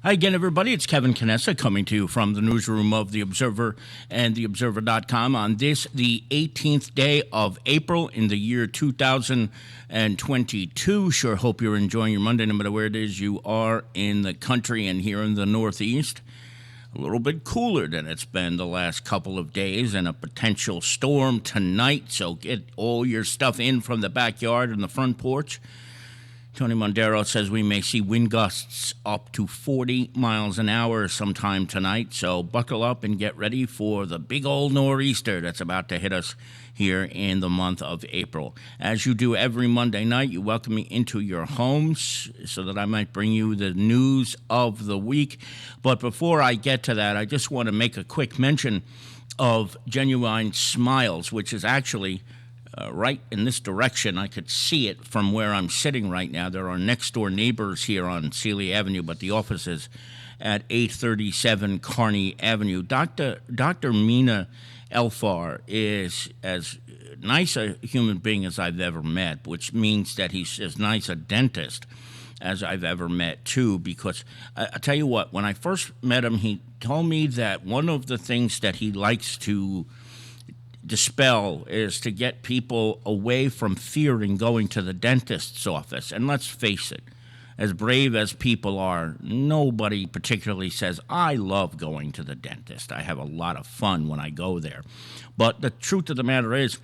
Hi again, everybody. It's Kevin Canessa coming to you from the newsroom of The Observer and TheObserver.com on this, the 18th day of April in the year 2022. Sure hope you're enjoying your Monday, no matter where it is you are in the country and here in the Northeast. A little bit cooler than it's been the last couple of days, and a potential storm tonight, so get all your stuff in from the backyard and the front porch. Tony Mondero says we may see wind gusts up to 40 miles an hour sometime tonight, so buckle up and get ready for the big old nor'easter that's about to hit us here in the month of April. As you do every Monday night, you welcome me into your homes so that I might bring you the news of the week. But before I get to that, I just want to make a quick mention of Genuine Smiles, which is actually right in this direction. I could see it from where I'm sitting right now. There are next door neighbors here on Sealy Avenue, but the office is at 837 Kearney Avenue. Dr. Mina Elfar is as nice a human being as I've ever met, which means that he's as nice a dentist as I've ever met, too, because I tell you what, when I first met him, he told me that one of the things that he likes to dispel is to get people away from fearing going to the dentist's office. And let's face it, as brave as people are, nobody particularly says, I love going to the dentist. I have a lot of fun when I go there. But the truth of the matter is,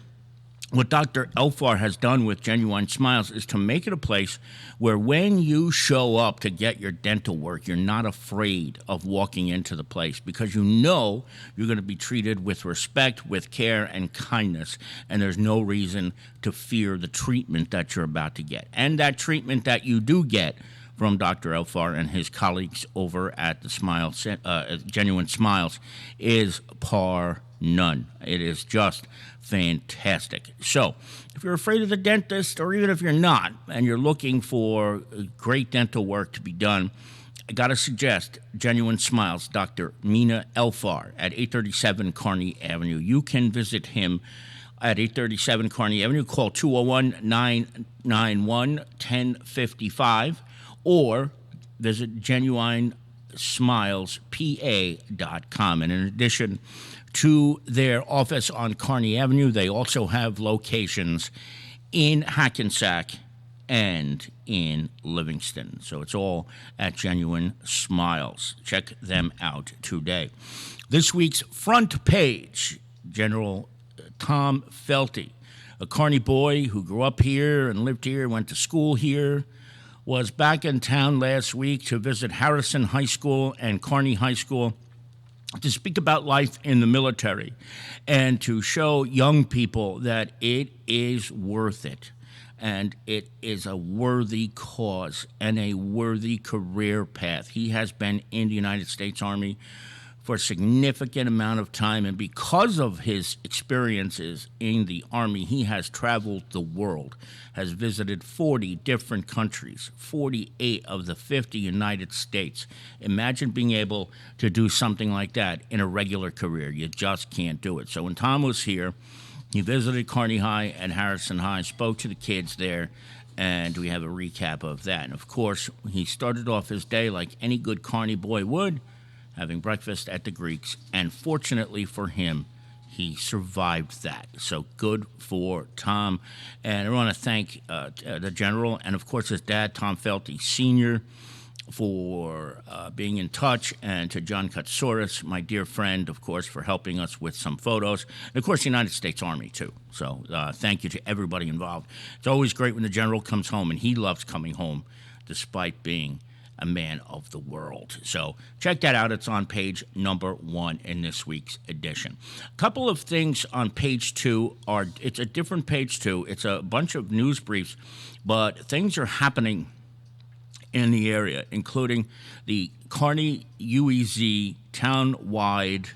what Dr. Elfar has done with Genuine Smiles is to make it a place where when you show up to get your dental work, you're not afraid of walking into the place because you know you're going to be treated with respect, with care, and kindness, and there's no reason to fear the treatment that you're about to get. And that treatment that you do get from Dr. Elfar and his colleagues over at the Genuine Smiles is par none. It is just fantastic. So, if you're afraid of the dentist, or even if you're not, and you're looking for great dental work to be done, I got to suggest Genuine Smiles, Dr. Mina Elfar at 837 Kearney Avenue. You can visit him at 837 Kearney Avenue. Call 201-991-1055 or visit GenuineSmilesPA.com. And in addition to their office on Kearney Avenue, they also have locations in Hackensack and in Livingston. So it's all at Genuine Smiles. Check them out today. This week's front page, General Tom Felty, a Kearney boy who grew up here and lived here, went to school here, was back in town last week to visit Harrison High School and Kearney High School to speak about life in the military and to show young people that it is worth it and it is a worthy cause and a worthy career path. He has been in the United States Army for a significant amount of time, and because of his experiences in the Army, he has traveled the world, has visited 40 different countries, 48 of the 50 United States. Imagine being able to do something like that in a regular career. You just can't do it. So when Tom was here, he visited Kearney High and Harrison High, spoke to the kids there, and we have a recap of that. And of course, he started off his day like any good Kearney boy would, having breakfast at the Greeks, and fortunately for him, he survived that. So good for Tom. And I want to thank the General and, of course, his dad, Tom Felty Sr., for being in touch, and to John Katsouris, my dear friend, of course, for helping us with some photos, and, of course, the United States Army, too. So thank you to everybody involved. It's always great when the General comes home, and he loves coming home despite being a man of the world. So check that out. It's on page number 1 in this week's edition. A couple of things on page 2 it's a different page 2. It's a bunch of news briefs, but things are happening in the area, including the Kearney UEZ town-wide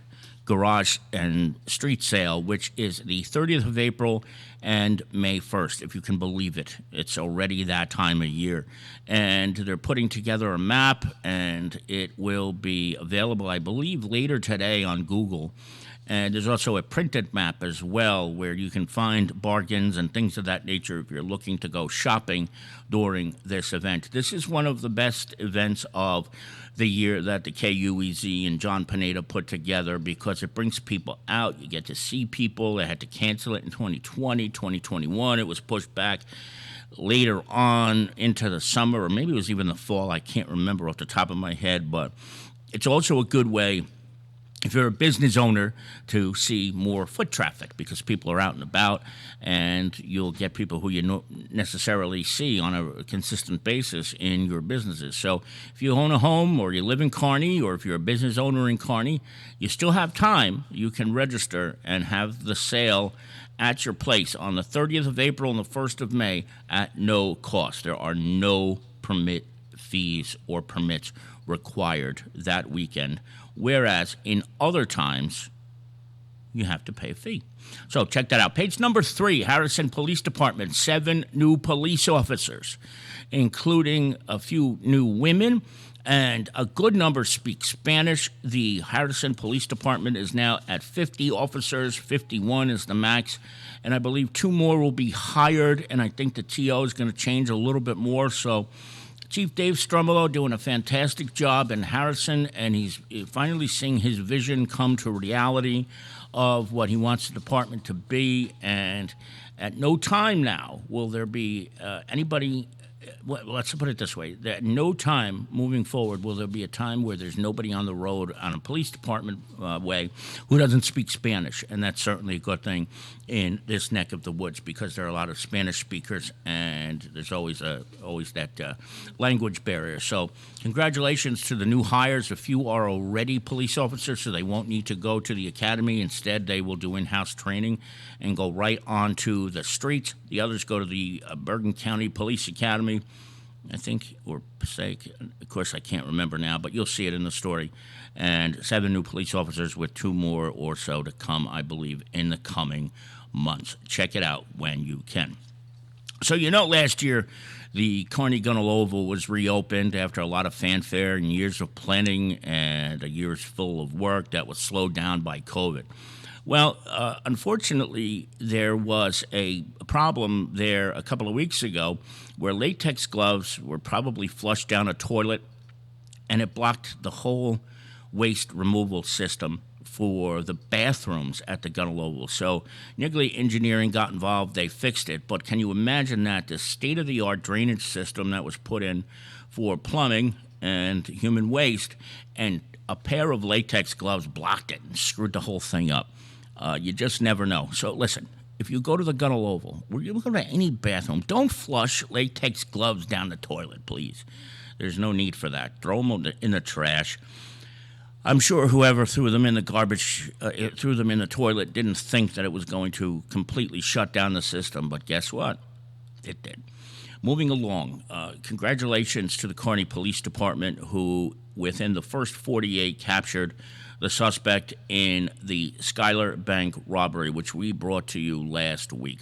garage and street sale, which is the 30th of April and May 1st, if you can believe it. It's already that time of year. And they're putting together a map, and it will be available, I believe, later today on Google. And there's also a printed map as well where you can find bargains and things of that nature if you're looking to go shopping during this event. This is one of the best events of the year that the KUEZ and John Pineda put together because it brings people out. You get to see people. They had to cancel it in 2020, 2021. It was pushed back later on into the summer, or maybe it was even the fall. I can't remember off the top of my head, but it's also a good way if you're a business owner to see more foot traffic because people are out and about, and you'll get people who you don't necessarily see on a consistent basis in your businesses. So if you own a home or you live in Kearney, or if you're a business owner in Kearney, you still have time. You can register and have the sale at your place on the 30th of April and the 1st of May at no cost. There are no permit fees or permits required that weekend, whereas in other times you have to pay a fee. So check that out. Page number 3, Harrison Police Department, 7 new police officers, including a few new women, and a good number speak Spanish. The Harrison Police Department is now at 50 officers. 51 is the max, and I believe 2 more will be hired, and I think the TO is going to change a little bit more. So Chief Dave Strumolo doing a fantastic job in Harrison, and he's finally seeing his vision come to reality of what he wants the department to be. And at no time now will there be anybody. Well, let's put it this way. At no time moving forward will there be a time where there's nobody on the road on a police department way who doesn't speak Spanish. And that's certainly a good thing in this neck of the woods because there are a lot of Spanish speakers and there's always that language barrier. So congratulations to the new hires. A few are already police officers, so they won't need to go to the academy. Instead, they will do in-house training and go right onto the streets. The others go to the Bergen County Police Academy, I think, or Passaic. Of course, I can't remember now, but you'll see it in the story. And 7 new police officers with 2 more or so to come, I believe, in the coming months. Check it out when you can. So, last year, the Kearney Gunnell Oval was reopened after a lot of fanfare and years of planning and a year's full of work that was slowed down by COVID. Well, unfortunately, there was a problem there a couple of weeks ago where latex gloves were probably flushed down a toilet, and it blocked the whole waste removal system for the bathrooms at the Gunnell Oval. So Niggly Engineering got involved. They fixed it. But can you imagine that? The state-of-the-art drainage system that was put in for plumbing and human waste, and a pair of latex gloves blocked it and screwed the whole thing up. You just never know. So listen, if you go to the Gunnell Oval, or you go to any bathroom, don't flush latex gloves down the toilet, please. There's no need for that. Throw them in the trash. I'm sure whoever threw them in the garbage, threw them in the toilet, didn't think that it was going to completely shut down the system, but guess what? It did. Moving along, congratulations to the Kearney Police Department, who, within the first 48, captured the suspect in the Schuyler Bank robbery, which we brought to you last week.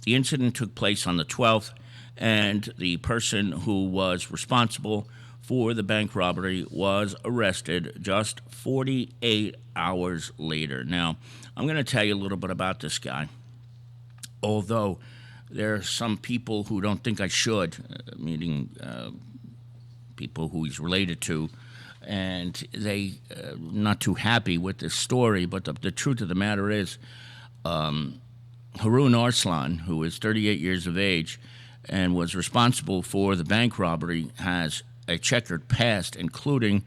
The incident took place on the 12th, and the person who was responsible for the bank robbery was arrested just 48 hours later. Now, I'm going to tell you a little bit about this guy, although there are some people who don't think I should, meaning people who he's related to, and they not too happy with this story. But the truth of the matter is, Harun Arslan, who is 38 years of age and was responsible for the bank robbery, has a checkered past, including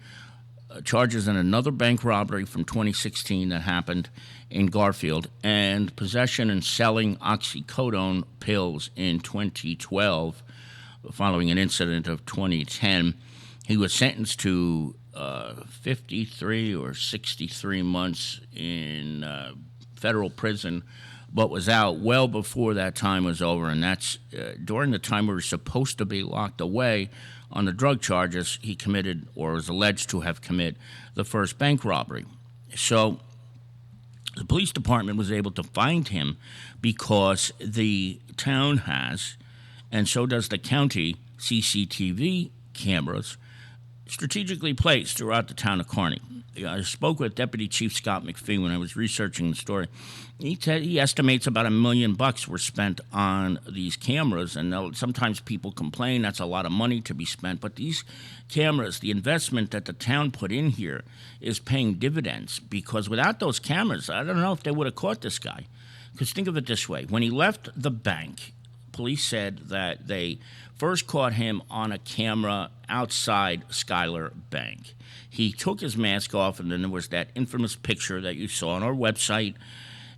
charges in another bank robbery from 2016 that happened in Garfield, and possession and selling oxycodone pills in 2012 following an incident of 2010. He was sentenced to 53 or 63 months in federal prison, but was out well before that time was over, and that's during the time we were supposed to be locked away on the drug charges he committed, or was alleged to have committed, the first bank robbery. So the police department was able to find him because the town has, and so does the county, CCTV cameras strategically placed throughout the town of Kearney. I spoke with Deputy Chief Scott McPhee when I was researching the story. He said he estimates about $1 million were spent on these cameras, and sometimes people complain that's a lot of money to be spent, but these cameras, the investment that the town put in here is paying dividends, because without those cameras, I don't know if they would have caught this guy. Because think of it this way. When he left the bank, police said that they first caught him on a camera outside Schuyler Bank. He took his mask off, and then there was that infamous picture that you saw on our website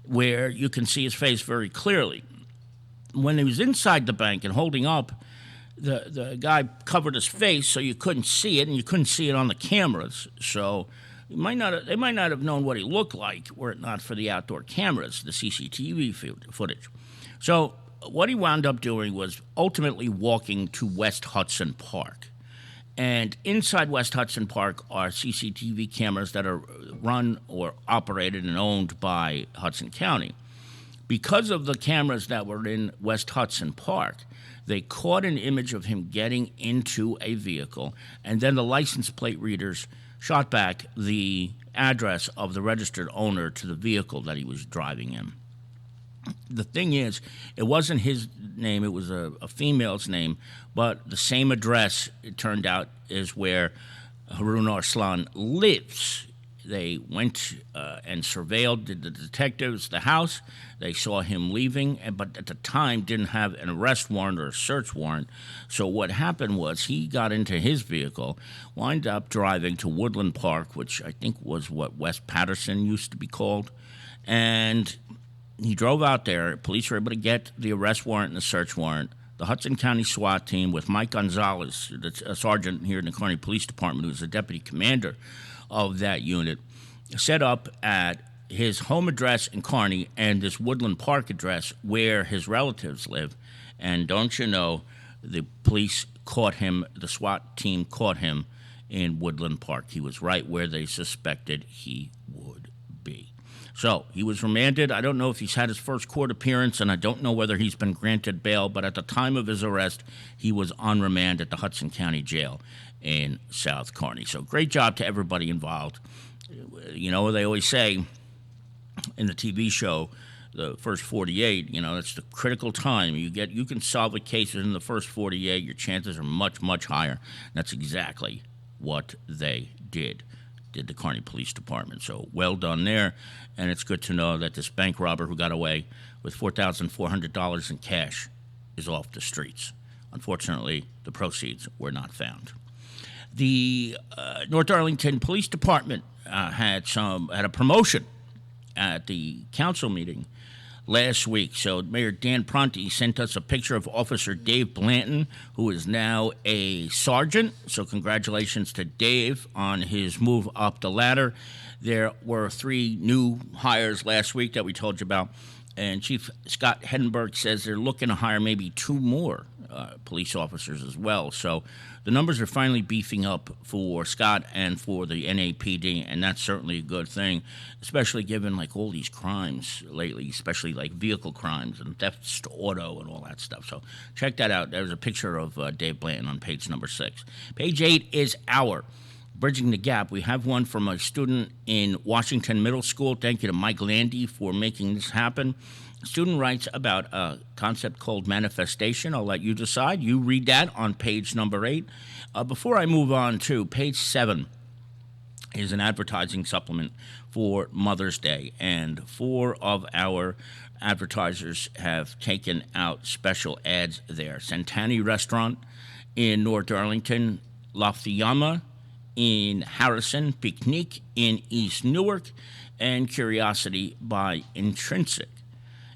where you can see his face very clearly. When he was inside the bank and holding up, the guy covered his face so you couldn't see it, and you couldn't see it on the cameras. So they might not have known what he looked like were it not for the outdoor cameras, the CCTV footage. So what he wound up doing was ultimately walking to West Hudson Park. And inside West Hudson Park are CCTV cameras that are run or operated and owned by Hudson County. Because of the cameras that were in West Hudson Park, they caught an image of him getting into a vehicle, and then the license plate readers shot back the address of the registered owner to the vehicle that he was driving in. The thing is, it wasn't his name, it was a female's name, but the same address, it turned out, is where Harun Arslan lives. They went and surveilled the detectives, the house. They saw him leaving, but at the time didn't have an arrest warrant or a search warrant. So what happened was he got into his vehicle, wound up driving to Woodland Park, which I think was what West Patterson used to be called, and he drove out there. Police were able to get the arrest warrant and the search warrant. The Hudson County SWAT team with Mike Gonzalez, a sergeant here in the Kearney Police Department, who's the deputy commander of that unit, set up at his home address in Kearney and this Woodland Park address where his relatives live. And don't you know, the police caught him, the SWAT team caught him in Woodland Park. He was right where they suspected he would be. So he was remanded. I don't know if he's had his first court appearance, and I don't know whether he's been granted bail, but at the time of his arrest, he was on remand at the Hudson County Jail in South Kearney. So great job to everybody involved. You know, they always say in the TV show, the first 48, you know, it's the critical time. You can solve a case within the first 48. Your chances are much, much higher. That's exactly what they did the Kearney Police Department. So well done there. And it's good to know that this bank robber who got away with $4,400 in cash is off the streets. Unfortunately, the proceeds were not found. The North Arlington Police Department had a promotion at the council meeting last week. So Mayor Dan Prunty sent us a picture of Officer Dave Blanton, who is now a sergeant. So congratulations to Dave on his move up the ladder. There were 3 new hires last week that we told you about. And Chief Scott Hedenberg says they're looking to hire maybe 2 more police officers as well. So the numbers are finally beefing up for Scott and for the NAPD, and that's certainly a good thing, especially given like all these crimes lately, especially like vehicle crimes and thefts to auto and all that stuff. So check that out. There's a picture of Dave Blanton on page number 6. Page 8 is our Bridging the Gap. We have one from a student in Washington Middle School. Thank you to Mike Landy for making this happen. The student writes about a concept called manifestation. I'll let you decide. You read that on page number 8. Before I move on to page 7 is an advertising supplement for Mother's Day. And 4 of our advertisers have taken out special ads there. Santani Restaurant in North Arlington, Lafayama in Harrison, Picnic in East Newark, and Curiosity by Intrinsic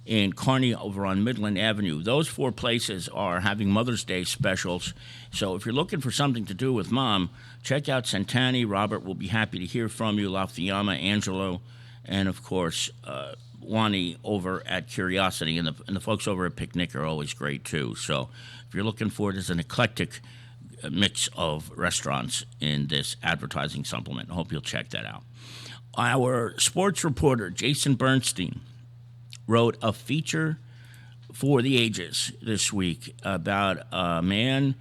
in Kearney over on Midland Avenue. Those 4 places are having Mother's Day specials. So if you're looking for something to do with Mom, check out Santani. Robert will be happy to hear from you. Lafayama, Angelo, and of course, Wani over at Curiosity. And the folks over at Picnic are always great too. So if you're looking for it as an eclectic mix of restaurants in this advertising supplement, I hope you'll check that out. Our sports reporter, Jason Bernstein, wrote a feature for the ages this week about a man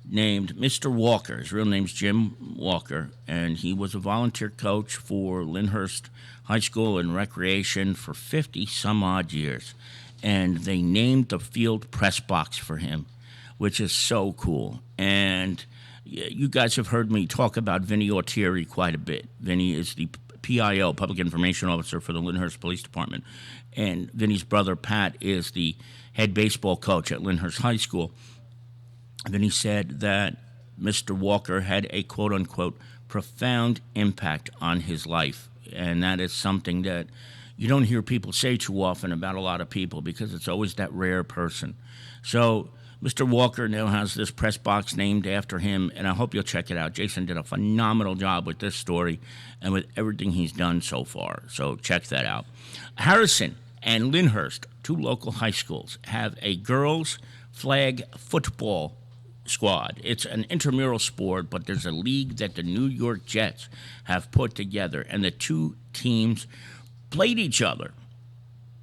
named Mr. Walker. His real name's Jim Walker, and he was a volunteer coach for Lyndhurst High School and Recreation for 50 some odd years. And they named the field press box for him, which is so cool. And you guys have heard me talk about Vinny Ortieri quite a bit. Vinny is the PIO, Public Information Officer for the Lyndhurst Police Department. And Vinny's brother, Pat, is the head baseball coach at Lyndhurst High School. Vinny said that Mr. Walker had a quote-unquote profound impact on his life. And that is something that you don't hear people say too often about a lot of people, because it's always that rare person. So Mr. Walker now has this press box named after him, and I hope you'll check it out. Jason did a phenomenal job with this story and with everything he's done so far. So check that out. Harrison and Lyndhurst, two local high schools, have a girls' flag football squad. It's an intramural sport, but there's a league that the New York Jets have put together, and the two teams played each other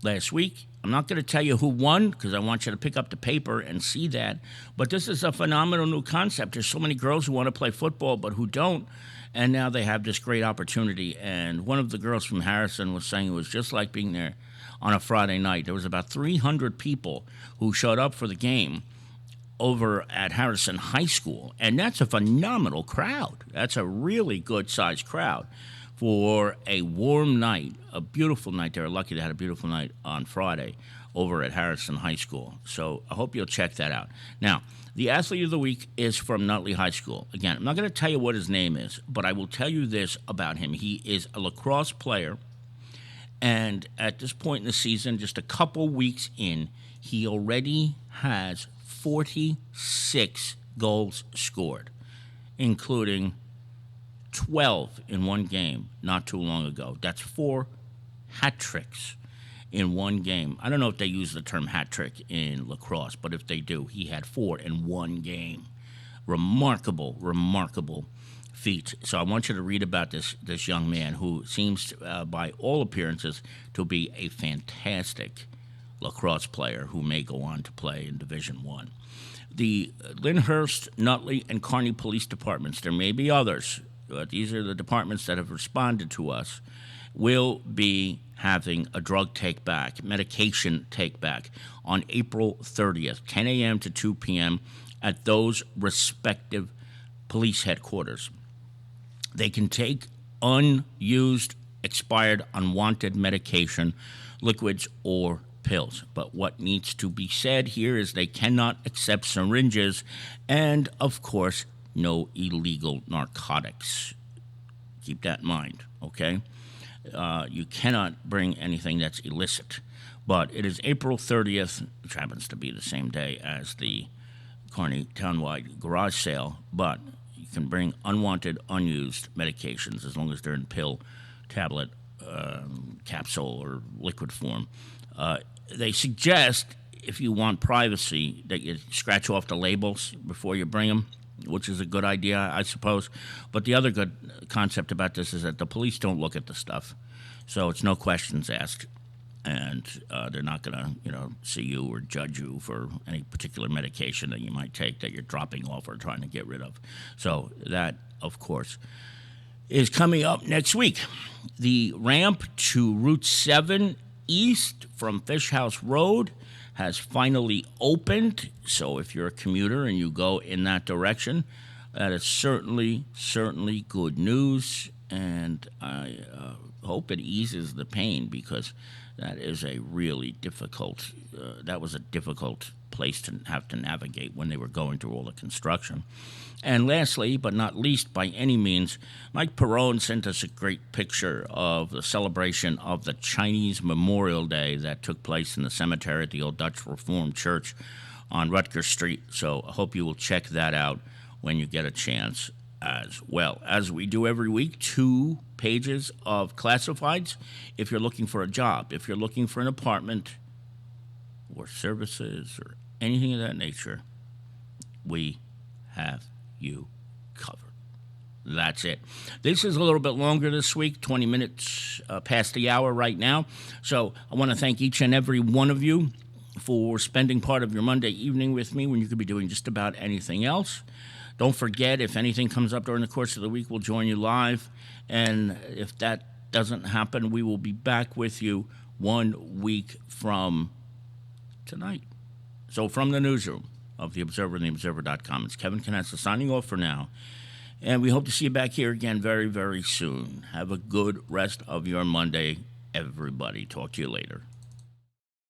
last week. I'm not going to tell you who won, because I want you to pick up the paper and see that. But this is a phenomenal new concept. There's so many girls who want to play football but who don't. And now they have this great opportunity. And one of the girls from Harrison was saying it was just like being there on a Friday night. There was about 300 people who showed up for the game over at Harrison High School. And that's a phenomenal crowd. That's a really good-sized crowd for a warm night, a beautiful night. They were lucky they had a beautiful night on Friday over at Harrison High School. So I hope you'll check that out. Now, the athlete of the week is from Nutley High School. Again, I'm not going to tell you what his name is, but I will tell you this about him. He is a lacrosse player, and at this point in the season, just a couple weeks in, he already has 46 goals scored, including 12 in one game not too long ago. That's 4 hat tricks in one game. I don't know if they use the term hat trick in lacrosse, but if they do, he had 4 in one game. Remarkable, remarkable feat. So I want you to read about this young man who seems, by all appearances, to be a fantastic lacrosse player who may go on to play in Division I. The Lyndhurst, Nutley, and Kearney police departments, there may be others, but these are the departments that have responded to us, will be having a drug take-back, medication take-back on April 30th, 10 a.m. to 2 p.m. at those respective police headquarters. They can take unused, expired, unwanted medication, liquids, or pills. But what needs to be said here is they cannot accept syringes and, of course, no illegal narcotics. Keep that in mind, okay? You cannot bring anything that's illicit. But it is April 30th, which happens to be the same day as the Kearney Townwide garage sale, but you can bring unwanted, unused medications as long as they're in pill, tablet, capsule, or liquid form. They suggest, if you want privacy, that you scratch off the labels before you bring them, which is a good idea, I suppose. But the other good concept about this is that the police don't look at the stuff, so it's no questions asked, and they're not going to, see you or judge you for any particular medication that you might take that you're dropping off or trying to get rid of. So that, of course, is coming up next week. The ramp to Route 7 East from Fish House Road has finally opened. So if you're a commuter and you go in that direction, that is certainly good news. And I hope it eases the pain, because that is a really difficult, that was a difficult place to have to navigate when they were going through all the construction. And lastly, but not least by any means, Mike Perrone sent us a great picture of the celebration of the Chinese Memorial Day that took place in the cemetery at the Old Dutch Reformed Church on Rutgers Street. So I hope you will check that out when you get a chance as well. As we do every week, 2 pages of classifieds if you're looking for a job, if you're looking for an apartment or services or anything of that nature, we have you covered. That's it. This is a little bit longer this week, 20 minutes past the hour right now. So I want to thank each and every one of you for spending part of your Monday evening with me when you could be doing just about anything else. Don't forget, if anything comes up during the course of the week, we'll join you live. And if that doesn't happen, we will be back with you 1 week from tonight. So from the newsroom of The Observer and TheObserver.com, it's Kevin Canessa signing off for now. And we hope to see you back here again very, very soon. Have a good rest of your Monday, everybody. Talk to you later.